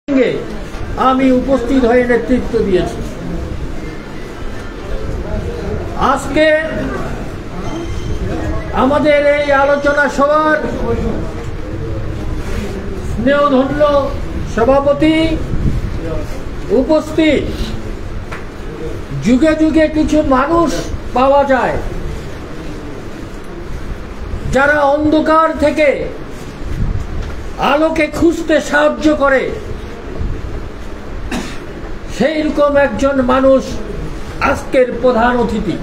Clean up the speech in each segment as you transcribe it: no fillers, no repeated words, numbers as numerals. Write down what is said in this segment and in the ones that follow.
আমি উপস্থিত হয়ে নেতৃত্ব দিয়েছি। আজকে আমাদের এই আলোচনা সভার স্নেহধন্য সভাপতি উপস্থিত। যুগে যুগে কিছু মানুষ পাওয়া যায় যারা অন্ধকার থেকে আলোকে খুঁজতে সাহায্য করে। সেই রকম একজন মানুষ আজকের প্রধান অতিথি,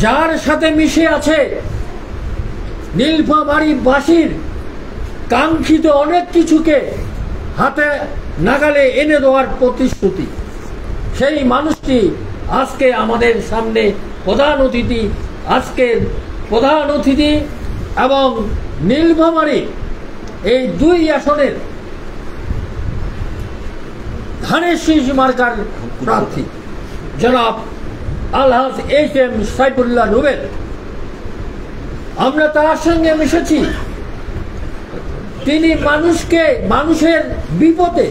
যার সাথে মিশে আছে নীলফামারীবাসীর কাঙ্ক্ষিত অনেক কিছুকে হাতে নাগালে এনে দেওয়ার প্রতিশ্রুতি। সেই মানুষটি আজকে আমাদের সামনে প্রধান অতিথি। আজকের প্রধান অতিথি এবং নীলফামারী এই দুই আসনের ধানের শীষ মার্কার প্রার্থী জনাব আলহাজ HM সাইফুল্লাহ রুবেল। আমরা তার সঙ্গে মিশেছি। তিনি মানুষের বিপদে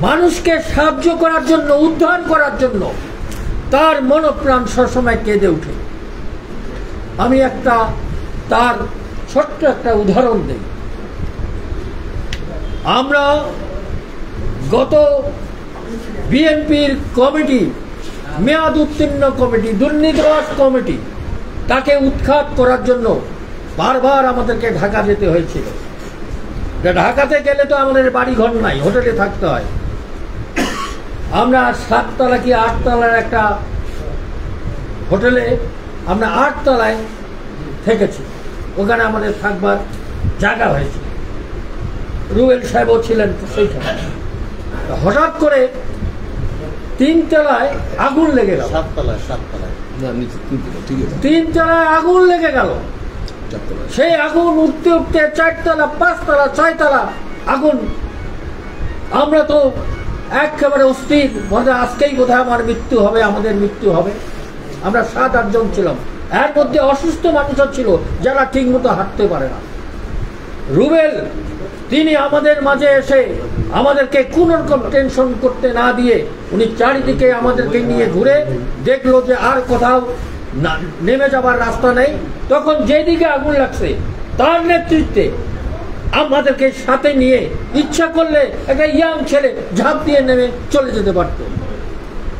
মানুষকে সাহায্য করার জন্য, উদ্ধার করার জন্য তার মনপ্রাণ সবসময় কেঁদে ওঠে। আমি তার ছোট্ট একটা উদাহরণ দিই। আমরা গত বিএনপির কমিটি, মেয়াদ উত্তীর্ণ কমিটি, দুর্নীতিবাজ কমিটি, তাকে উৎখাত করার জন্য বারবার আমাদেরকে ঢাকা যেতে হয়েছিল। ঢাকাতে গেলে তো আমাদের বাড়ি ঘর নাই, হোটেলে থাকতে হয়। আমরা 7 তলা কি 8 তলার একটা হোটেলে, আমরা 8 তলায় থেকেছি। ওখানে আমাদের থাকবার জায়গা হয়েছে। রুবেল সাহেবও ছিলেন সেইখানে। হঠাৎ করে 3 তলায় আগুন লেগে গেল। 7 তলায় 3 তলায় আগুন লেগে গেল। সেই আগুন উঠতে উঠতে 4 তলা, 5 তলা, 6 তলা আগুন। আমরা তো একেবারে অস্থির, আজকেই বোধহয় আমার মৃত্যু হবে, আমাদের মৃত্যু হবে। আমরা 7-8 জন ছিলাম। এর মধ্যে অসুস্থ মানুষও ছিল যারা ঠিক মতো হাঁটতে পারে না। রুবেল তিনি আমাদের মাঝে এসে আমাদেরকে কোন রকম টেনশন করতে না দিয়ে উনি চারিদিকে আমাদেরকে নিয়ে ঘুরে দেখলো যে আর কোথাও নেমে যাবার রাস্তা নেই। তখন যেদিকে আগুন লাগছে তার নেতৃত্বে আমাদেরকে সাথে নিয়ে ইচ্ছা করলে একটা ইয়াং ছেলে ঝাঁপ দিয়ে নেমে চলে যেতে পারত,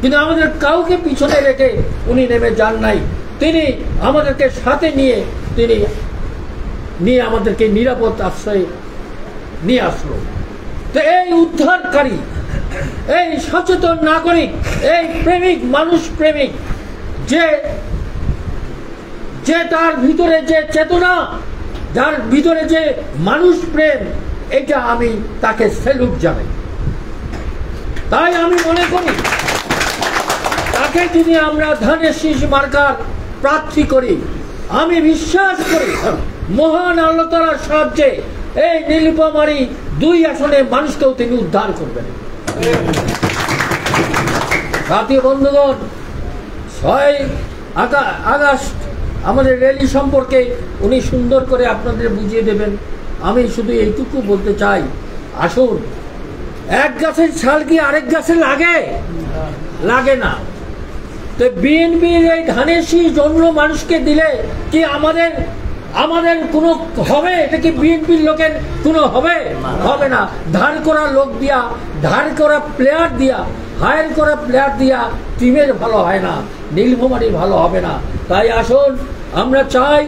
কিন্তু আমাদের কাউকে পিছনে রেখে উনি নেমে যান নাই। তিনি আমাদেরকে সাথে নিয়ে আমাদেরকে নিরাপদ আশ্রয়ে নিয়ে আসলো। তো এই উদ্ধারকারী, এই সচেতন নাগরিক, এই প্রেমিক, মানুষ প্রেমিক, যে তার ভিতরে যে চেতনা, যার ভিতরে যে মানুষ প্রেম, এটা আমি তাকে স্যালুট জানাই। তাই আমি মনে করি তাকে যদি আমরা ধানের শীষ মার্কার প্রার্থী করি, আমি বিশ্বাস করি মহান আল্লাহ তাআলার সাহায্যে এই নীলফামারী 2 আসনে মানুষকেও তিনি উদ্ধার করবেন। জাতীয় বন্ধুগণ, 6 আগস্ট আমাদের র্যালি সম্পর্কে উনি সুন্দর করে আপনাদের বুঝিয়ে দেবেন। আমি শুধু এইটুকু বলতে চাই, আসুন, এক গাছের ছাল কি আরেক গাছে লাগে না। তো বিএনপির এই ধানের শীষ অন্য মানুষকে দিলে কি আমাদের কোনো হবে? এটা কি বিএনপির লোকের কোনো হবে না। ধার করা লোক দিয়া, ধার করা প্লেয়ার দিয়া, হায়ার করা প্লেয়ার দিয়া টিমের ভালো হয় না, নীলফামারী ভালো হবে না। তাই আসুন, আমরা চাই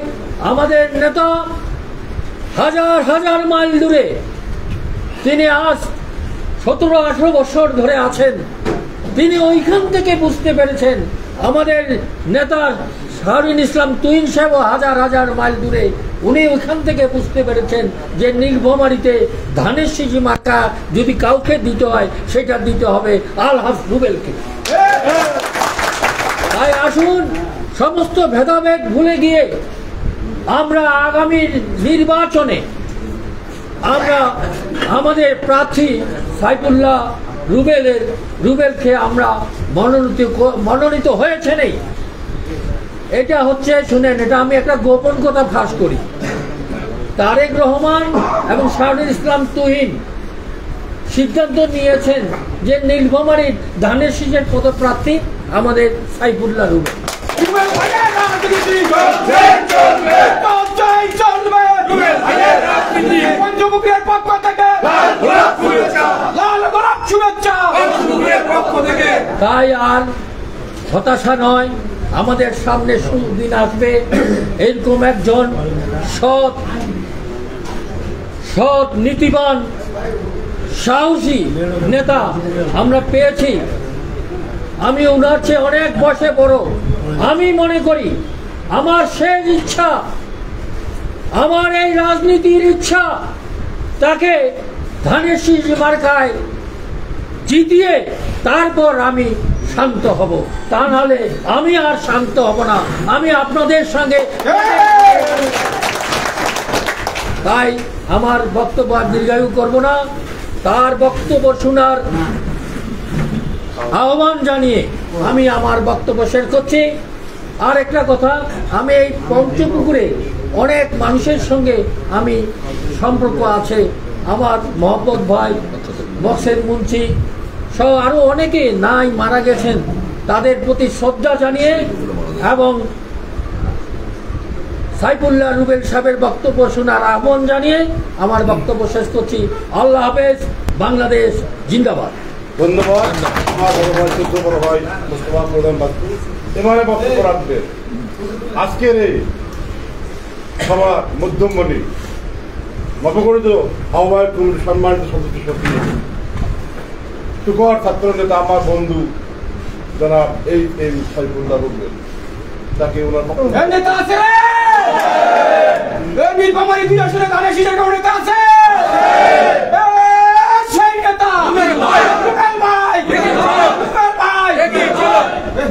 আমাদের নেতা হাজার হাজার মাইল দূরে, তিনি আজ 17-18 বছর ধরে আছেন। তিনি ওইখান থেকে বুঝতে পেরেছেন আমাদের নেতা শাহরিন ইসলাম তুহিন সাহেব হাজার হাজার মাইল দূরে, উনি ওইখান থেকে বুঝতে পেরেছেন যে নীলফামারীতে ধানের শীষ মার্কা যদি কাউকে দিতে হয়, সেটা দিতে হবে আলহাজ রুবেলকে। তাই আসুন, সমস্ত ভেদাভেদ ভুলে গিয়ে আমরা আগামী নির্বাচনে আমরা আমাদের প্রার্থী সাইফুল্লাহ রুবেলকে আমরা মনোনীত হয়েছে নেই। এটা হচ্ছে, শুনেন, এটা আমি একটা গোপন কথা ফাঁস করি। তারেক রহমান এবং শাহরুল ইসলাম তুহিন সিদ্ধান্ত নিয়েছেন যে নীলফামারীর ধানের শীষের পদপ্রার্থী আমাদের সাইফুল্লাহ রুবেল। তাই আর হতাশা নয়, আমাদের সামনে সুদিন আসবে। এরকম একজন সৎ নীতিবান সাহসী নেতা আমরা পেয়েছি। আমি ওনার চেয়ে অনেক বয়সে বড়। আমি মনে করি আমার শেষ ইচ্ছা, আমার এই রাজনীতির ইচ্ছা, তাকে ধানের শীষ মার্কায় জিতিয়ে তারপর আমি শান্ত হব। তা নাহলে আমি আর শান্ত হব না। আমি আপনাদের সঙ্গে, তাই আমার বক্তব্য আর দীর্ঘায়ু করব না। তার বক্তব্য শোনার আহ্বান জানিয়ে আমি আমার বক্তব্য শেষ করছি। আর একটা কথা, আমি এই পঞ্চপুকুরে অনেক মানুষের সঙ্গে আমি সম্পর্ক আছে। আমার মোহাম্মদ ভাই, বক্সের মুন্সি সহ আরো অনেকে নাই মারা গেছেন, তাদের প্রতি শ্রদ্ধা জানিয়ে এবং সাইফুল্লাহ রুবেল সাহেবের বক্তব্য শোনার আহ্বান জানিয়ে আমার বক্তব্য শেষ করছি। আল্লাহ হাফেজ। বাংলাদেশ জিন্দাবাদ। ধন্যবাদ। আমার বড় ভাই, চোদ্দ বড় ভাই মোস্তফা প্রধান বাস্তু এবারে বক্তব্য রাখবেন। আজকের এই সভার মধ্যমণি নবগঠিত আহ্বায়ক কমিটির সম্মানিত সদস্য সক্রিয় টুকর ছাত্র নেতা আমার বন্ধু জনাব এই এম সাইফুল্লাহ রুবেল, তাকে ওনার নেতা আছে নীলফামারী বিধানসভা ধানের শীষের নেতা আছে, সেই নেতা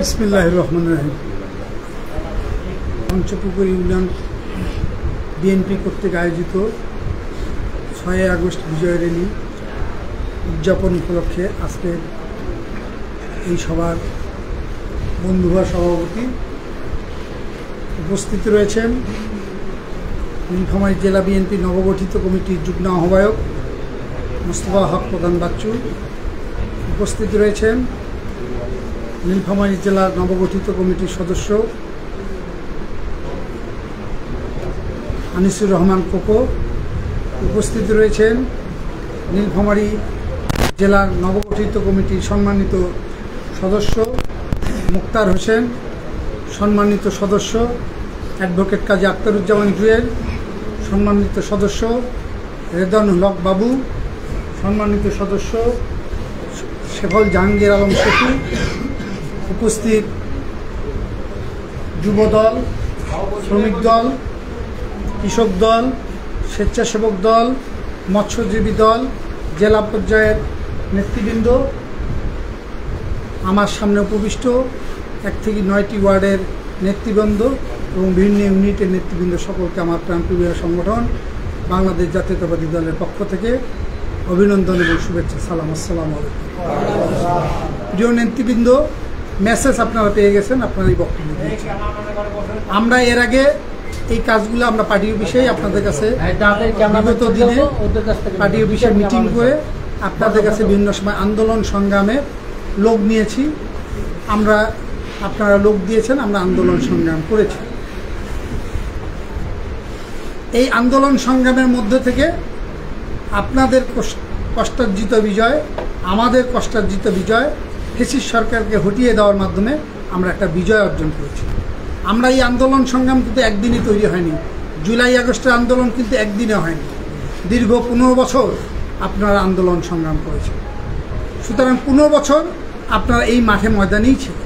বিসমিল্লাহির রহমানির রহিম। পঞ্চপুকুর ইউনিয়ন বিএনপি কর্তৃক আয়োজিত 6 আগস্ট বিজয় র্যালি উদযাপন উপলক্ষে আজকে এই সভার বন্ধুভা সভাপতি উপস্থিত রয়েছেন নীলফামারী জেলা বিএনপি নবগঠিত কমিটির যুগ্ম আহ্বায়ক মোস্তফা হক প্রধান বাচ্চু, উপস্থিত রয়েছেন নীলফামারী জেলার নবগঠিত কমিটির সদস্য আনিসুর রহমান কোকো, উপস্থিত রয়েছেন নীলফামারী জেলার নবগঠিত কমিটির সম্মানিত সদস্য মুক্তার হোসেন, সম্মানিত সদস্য অ্যাডভোকেট কাজী আখতারুজ্জামান জুয়েল, সম্মানিত সদস্য রেদওয়ানুল হক বাবু, সম্মানিত সদস্য শেফল জাহাঙ্গীর আলম সেতু, উপস্থিত যুবদল, শ্রমিক দল, কৃষক দল, স্বেচ্ছাসেবক দল, মৎস্যজীবী দল, জেলা পর্যায়ের নেতৃবৃন্দ, আমার সামনে উপবিষ্ট 1 থেকে 9টি ওয়ার্ডের নেতৃবৃন্দ এবং বিভিন্ন ইউনিটের নেতৃবৃন্দ, সকলকে আমার প্রাণপ্রিয় সংগঠন বাংলাদেশ জাতীয়তাবাদী দলের পক্ষ থেকে অভিনন্দন এবং শুভেচ্ছা। সালাম, আসসালামু আলাইকুম। প্রিয় নেতৃবৃন্দ, মেসেজ আপনারা পেয়ে গেছেন, আপনারা এই বক্তব্য দিয়েছেন। আমরা এর আগে এই কাজগুলো আমরা পার্টি অফিসেই আপনাদের কাছে বিগত দিনে পার্টি অফিসে মিটিং করে আপনাদের কাছে বিভিন্ন সময় আন্দোলন সংগ্রামে লোক নিয়েছি। আমরা, আপনারা লোক দিয়েছেন, আমরা আন্দোলন সংগ্রাম করেছি। এই আন্দোলন সংগ্রামের মধ্যে থেকে আপনাদের কষ্টার্জিত বিজয়, আমাদের কষ্টার্জিত বিজয়, ফ্যাসিস্ট সরকারকে হটিয়ে দেওয়ার মাধ্যমে আমরা একটা বিজয় অর্জন করেছি। আমরা এই আন্দোলন সংগ্রাম কিন্তু একদিনই তৈরি হয়নি। জুলাই আগস্টের আন্দোলন কিন্তু একদিনে হয়নি। দীর্ঘ 15 বছর আপনারা আন্দোলন সংগ্রাম করেছেন। সুতরাং 15 বছর আপনারা এই মাঠে ময়দানেই ছিলেন।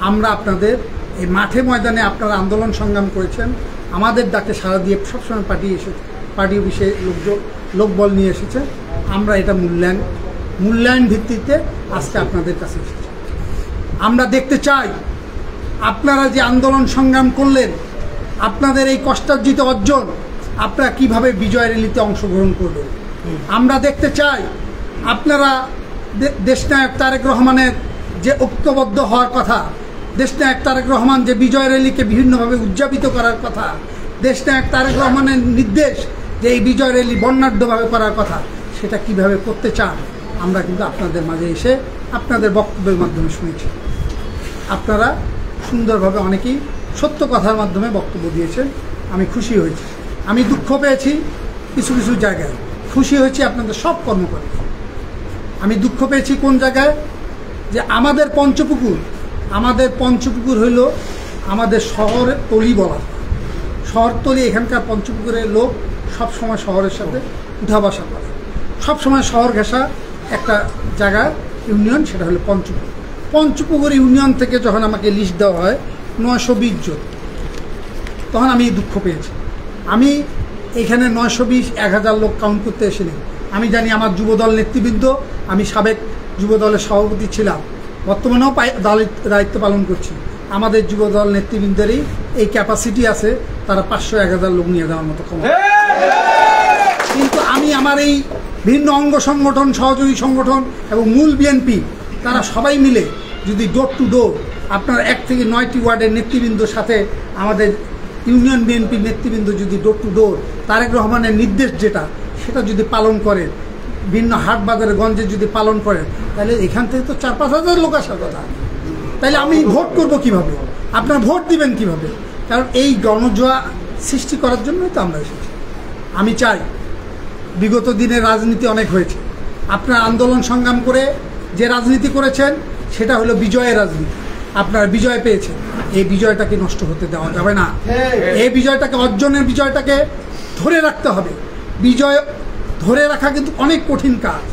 আমরা আপনাদের এই মাঠে ময়দানে আপনারা আন্দোলন সংগ্রাম করেছেন, আমাদের ডাকে সাড়া দিয়ে সবসময় পার্টি অফিসে লোকবল নিয়ে এসেছে। আমরা এটা মূল্যায়ন ভিত্তিতে আজকে আপনাদের কাছে এসেছি। আমরা দেখতে চাই আপনারা যে আন্দোলন সংগ্রাম করলেন, আপনাদের এই কষ্টার্জিত অর্জন আপনারা কিভাবে বিজয় র্যালিতে অংশগ্রহণ করবেন। আমরা দেখতে চাই আপনারা দেশনায়ক তারেক রহমানের যে ঐক্যবদ্ধ হওয়ার কথা, দেশনায়ক তারেক রহমান যে বিজয় র্যালিকে বিভিন্নভাবে উদযাপিত করার কথা, দেশনায়ক তারেক রহমানের নির্দেশ যে এই বিজয় র্যালি বর্ণাঢ্যভাবে করার কথা, সেটা কিভাবে করতে চান আমরা কিন্তু আপনাদের মাঝে এসে আপনাদের বক্তব্যের মাধ্যমে শুনেছি। আপনারা সুন্দরভাবে অনেকেই সত্য কথার মাধ্যমে বক্তব্য দিয়েছেন, আমি খুশি হয়েছি। আমি দুঃখ পেয়েছি কিছু কিছু জায়গায়, খুশি হয়েছি আপনাদের সব কর্মকর্তা। আমি দুঃখ পেয়েছি কোন জায়গায়, যে আমাদের পঞ্চপুকুর হইল আমাদের শহরের তলি বলা, শহরতলি। এখানকার পঞ্চপুকুরের লোক সবসময় শহরের সাথে উঠা বসা করে, সবসময় শহর ঘেঁষা একটা জায়গা ইউনিয়ন, সেটা হলো পঞ্চপুকুর। পঞ্চপুকুর ইউনিয়ন থেকে যখন আমাকে লিস্ট দেওয়া হয় 920 জন, তখন আমি দুঃখ পেয়েছি। আমি এখানে 920-1000 লোক কাউন্ট করতে এসেছি। আমি জানি আমার যুবদল নেতৃবৃন্দ, আমি সাবেক যুবদলের সভাপতি ছিলাম, বর্তমানেও দায়িত্ব পালন করছি। আমাদের যুবদল নেতৃবৃন্দেরই এই ক্যাপাসিটি আছে, তারা 500-1000 লোক নিয়ে যাওয়ার মতো ক্ষমতা। কিন্তু আমি আমার এই ভিন্ন অঙ্গ সংগঠন, সহযোগী সংগঠন এবং মূল বিএনপি, তারা সবাই মিলে যদি ডোর টু ডোর আপনার 1 থেকে 9টি ওয়ার্ডের নেতৃবৃন্দর সাথে আমাদের ইউনিয়ন বিএনপির নেতৃবৃন্দ যদি ডোর টু ডোর তারেক রহমানের নির্দেশ যেটা, সেটা যদি পালন করে, ভিন্ন হাট বাজারে গঞ্জে যদি পালন করেন, তাহলে এখান থেকে তো 4-5 হাজার লোক আসার কথা। তাহলে আমি ভোট করব কিভাবে? আপনারা ভোট দিবেন কিভাবে? কারণ এই গণজোয়া সৃষ্টি করার জন্যই তো আমরা এসেছি। আমি চাই, বিগত দিনে রাজনীতি অনেক হয়েছে, আপনারা আন্দোলন সংগ্রাম করে যে রাজনীতি করেছেন সেটা হলো বিজয়ের রাজনীতি। আপনারা বিজয় পেয়েছেন, এই বিজয়টাকে নষ্ট হতে দেওয়া যাবে না। এই বিজয়টাকে, অর্জনের বিজয়টাকে ধরে রাখতে হবে। বিজয় ধরে রাখা কিন্তু অনেক কঠিন কাজ।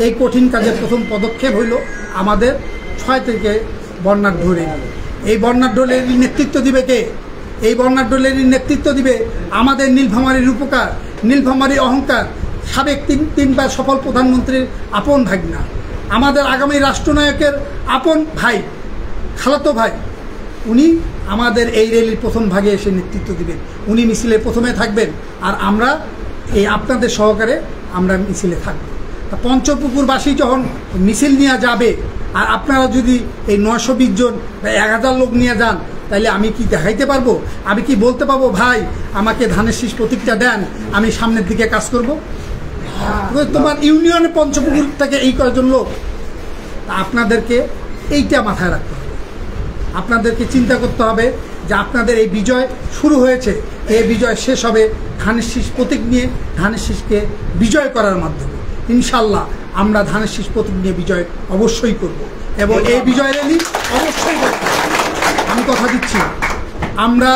এই কঠিন কাজের প্রথম পদক্ষেপ হইল আমাদের 6 থেকে বর্ণাঢ্য র্যালি। এই বর্ণাঢ্য র্যালির নেতৃত্ব দিবে কে? এই বর্ণাঢ্য র্যালির নেতৃত্ব দিবে আমাদের নীলফামারীর রূপকার, নীলফামারীর অহংকার, সাবেক তিনবার সফল প্রধানমন্ত্রীর আপন ভাগনা, আমাদের আগামী রাষ্ট্রনায়কের আপন ভাই, খালাতো ভাই। উনি আমাদের এই র্যালির প্রথম ভাগে এসে নেতৃত্ব দিবেন। উনি মিছিলে প্রথমে থাকবেন, আর আমরা এই আপনাদের সহকারে আমরা মিছিলে থাকব। পঞ্চপুকুরবাসী যখন মিছিল নিয়ে যাবে, আর আপনারা যদি এই 920 জন বা 1000 লোক নিয়ে যান, তাহলে আমি কি দেখাইতে পারবো? আমি কি বলতে পারবো, ভাই আমাকে ধানের শীষ প্রতীকটা দেন, আমি সামনের দিকে কাজ করব? তোমার ইউনিয়নে পঞ্চপুকুর থেকে এই কয়েকজন লোক, আপনাদেরকে এইটা মাথায় রাখতে হবে। আপনাদেরকে চিন্তা করতে হবে যে আপনাদের এই বিজয় শুরু হয়েছে, এই বিজয় শেষ হবে ধানের শীষ প্রতীক নিয়ে, ধানের শীষকে বিজয় করার মাধ্যমে। ইনশাল্লাহ আমরা ধানের শীষ প্রতীক নিয়ে বিজয় অবশ্যই করব, এবং এই বিজয় র্যালি অবশ্যই করব। আমি কথা দিচ্ছি, আমরা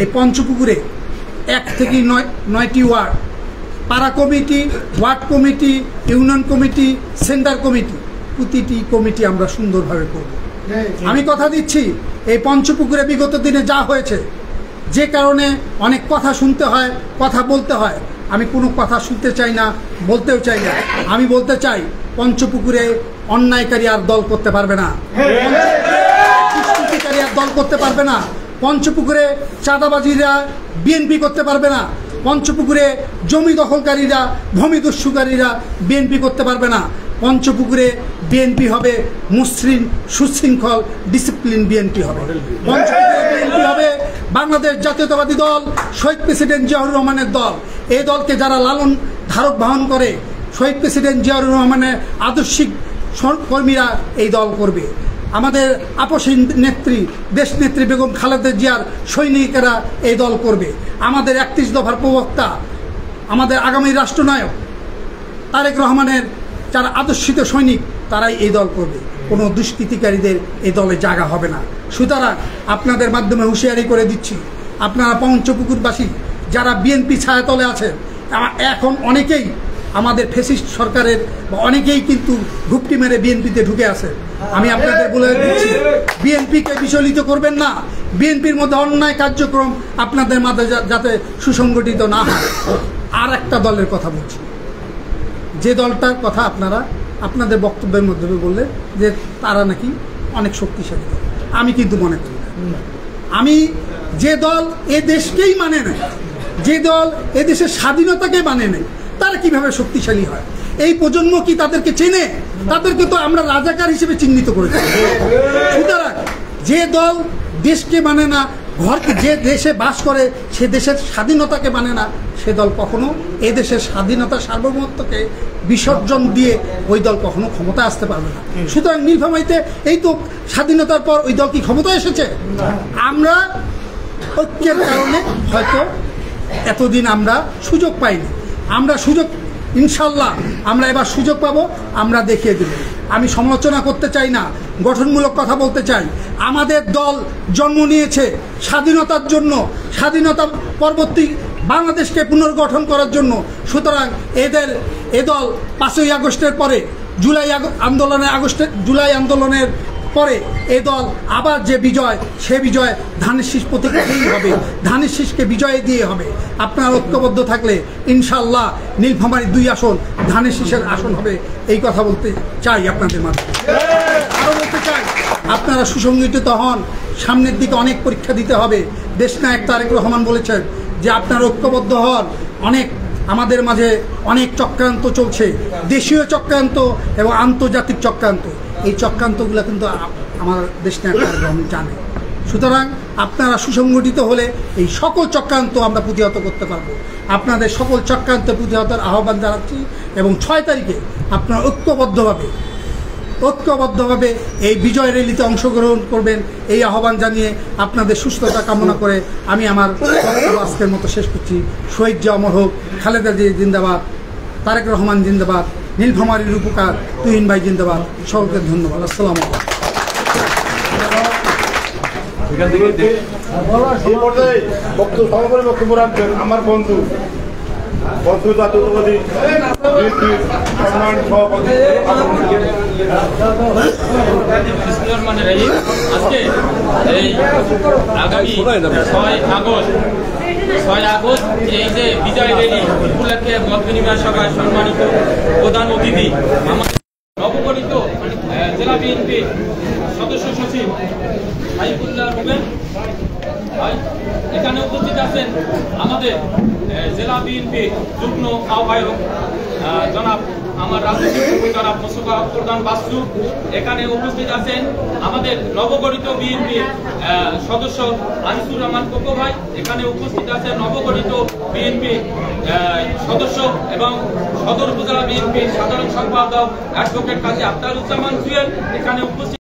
এই পঞ্চপুকুরে 1 থেকে 9টি ওয়ার্ড, পাড়া committee, word committee, union committee, centre committee, প্রতিটি কমিটি আমরা সুন্দরভাবে করব। আমি কথা দিচ্ছি, এই পঞ্চপুকুরে বিগত দিনে যা হয়েছে, যে কারণে অনেক কথা শুনতে হয়, কথা বলতে হয়, আমি কোনো কথা শুনতে চাই না, বলতেও চাই না। আমি বলতে চাই, পঞ্চপুকুরে অন্যায়কারী আর দল করতে পারবে না, দুষ্কৃতিকারী আর দল করতে পারবে না। পঞ্চপুকুরে চাঁদাবাজিরা বিএনপি করতে পারবে না। পঞ্চপুকুরে জমি দখলকারীরা, ভূমি দস্যুকারীরা বিএনপি করতে পারবে না। পঞ্চপুকুরে বিএনপি হবে মসৃণ, সুশৃঙ্খল, ডিসিপ্লিন বিএনপি হবে। পঞ্চপুকুরে বিএনপি হবে বাংলাদেশ জাতীয়তাবাদী দল, শহীদ প্রেসিডেন্ট জিয়াউর রহমানের দল। এই দলকে যারা লালন ধারক বহন করে, শহীদ প্রেসিডেন্ট জিয়াউর রহমানের আদর্শিক কর্মীরা এই দল করবে। আমাদের আপসী নেত্রী, দেশনেত্রী বেগম খালেদা জিয়ার সৈনিকেরা এই দল করবে। আমাদের 31 দফার প্রবক্তা, আমাদের আগামী রাষ্ট্রনায়ক তারেক রহমানের যারা আদর্শিত সৈনিক, তারাই এই দল করবে। কোনো দুষ্কৃতিকারীদের এই দলে জায়গা হবে না। সুতরাং আপনাদের মাধ্যমে হুঁশিয়ারি করে দিচ্ছি, আপনারা পঞ্চপুকুরবাসী যারা বিএনপি ছায়াতলে আছেন, এখন অনেকেই আমাদের ফ্যাসিস্ট সরকারের বা অনেকেই কিন্তু ঘুপটি মেরে বিএনপিতে ঢুকে আছে। আমি আপনাদের বলে দিচ্ছি, বিএনপিকে বিচলিত করবেন না। বিএনপির মধ্যে অন্যায় কার্যক্রম আপনাদের মাঝে যাতে সুসংগঠিত না হয়। আর একটা দলের কথা বলছি, যে দলটার কথা আপনারা আপনাদের বক্তব্যের মাধ্যমে বললেন যে তারা নাকি অনেক শক্তিশালী। আমি কিন্তু মনে করি না। আমি যে দল এ দেশকেই মানে নেই, যে দল এ দেশের স্বাধীনতাকে মানে নেই, তারা কিভাবে শক্তিশালী হয়? এই প্রজন্ম কি তাদেরকে চেনে? তাদেরকে তো আমরা রাজাকার হিসেবে চিহ্নিত করেছি। সুতরাং যে দল দেশকে মানে না, ঘরকে যে দেশে বাস করে সে দেশের স্বাধীনতাকে মানে না, সে দল কখনো এ দেশের স্বাধীনতা সার্বভৌমত্বকে বিসর্জন দিয়ে ওই দল কখনো ক্ষমতা আসতে পারবে না। সুতরাং নীলফামারীতে এই তো স্বাধীনতার পর ওই দল কি ক্ষমতা এসেছে? আমরা ঐক্যের কারণে হয়তো এতদিন আমরা সুযোগ পাইনি। আমরা সুযোগ ইনশাল্লাহ আমরা এবার সুযোগ পাবো, আমরা দেখিয়ে দেব। আমি সমালোচনা করতে চাই না, গঠনমূলক কথা বলতে চাই। আমাদের দল জন্ম নিয়েছে স্বাধীনতার জন্য, স্বাধীনতা পরবর্তী বাংলাদেশকে পুনর্গঠন করার জন্য। সুতরাং এ দল 5ই আগস্টের পরে জুলাই আন্দোলনের পরে এ দল আবার যে বিজয়, সে বিজয় ধানের শীষ প্রতীক দিয়েই হবে, ধানের শীষকে বিজয় দিয়ে হবে। আপনারা ঐক্যবদ্ধ থাকলে ইনশাআল্লাহ নীলফামারীর 2 আসন ধানের শীষের আসন হবে, এই কথা বলতে চাই আপনাদের মাধ্যমে। আরও বলতে চাই, আপনারা সুসংগঠিত হন। সামনের দিকে অনেক পরীক্ষা দিতে হবে। দেশনায়ক তারেক রহমান বলেছেন যে আপনারা ঐক্যবদ্ধ হন। আমাদের মাঝে অনেক চক্রান্ত চলছে, দেশীয় চক্রান্ত এবং আন্তর্জাতিক চক্রান্ত। এই চক্রান্তগুলো কিন্তু আমার দেশনায়ক তারেক রহমান জানে। সুতরাং আপনারা সুসংগঠিত হলে এই সকল চক্রান্ত আমরা প্রতিহত করতে পারবো। আপনাদের সকল চক্রান্ত প্রতিহতের আহ্বান জানাচ্ছি এবং 6 তারিখে আপনারা ঐক্যবদ্ধভাবে এই বিজয় র্যালিতে অংশগ্রহণ করবেন, এই আহ্বান জানিয়ে আপনাদের সুস্থতা কামনা করে আমি আমার বক্তব্য আজকের মতো শেষ করছি। শহীদ জিয়া অমর হোক, খালেদা জিয়া জিন্দাবাদ, তারেক রহমান জিন্দাবাদ, নীলফামারীর উপকার, তুহিন ভাই জিন্দাবাদ। সকলকে ধন্যবাদ। আসসালামু আলাইকুম। বক্তব্য রাখবেন আমার বন্ধু জাতীয়তাবাদী আজকে এই আগামী 6 আগস্ট এই যে বিজয় র্যালি উপলক্ষে মত বিনিময় সভায় সম্মানিত প্রধান অতিথি আমাদের নবগঠিত জেলা বিএনপির সদস্য সচিব সাইফুল্লাহ রুবেল ভাই, এখানে উপস্থিত আছেন আমাদের জেলা বিএনপির যুগ্ম আহ্বায়ক জনাব আমার রাজনীতি জনাব মোস্তফা প্রধান বাসু। এখানে উপস্থিত আছেন আমাদের নবগঠিত বিএনপির সদস্য আনিসুর রহমান কোকো ভাই। এখানে উপস্থিত আছেন নবগঠিত বিএনপি সদস্য এবং সদর উপজেলা বিএনপির সাধারণ সম্পাদক অ্যাডভোকেট কাজী আফতারুজ্জামান জুয়েল। এখানে উপস্থিত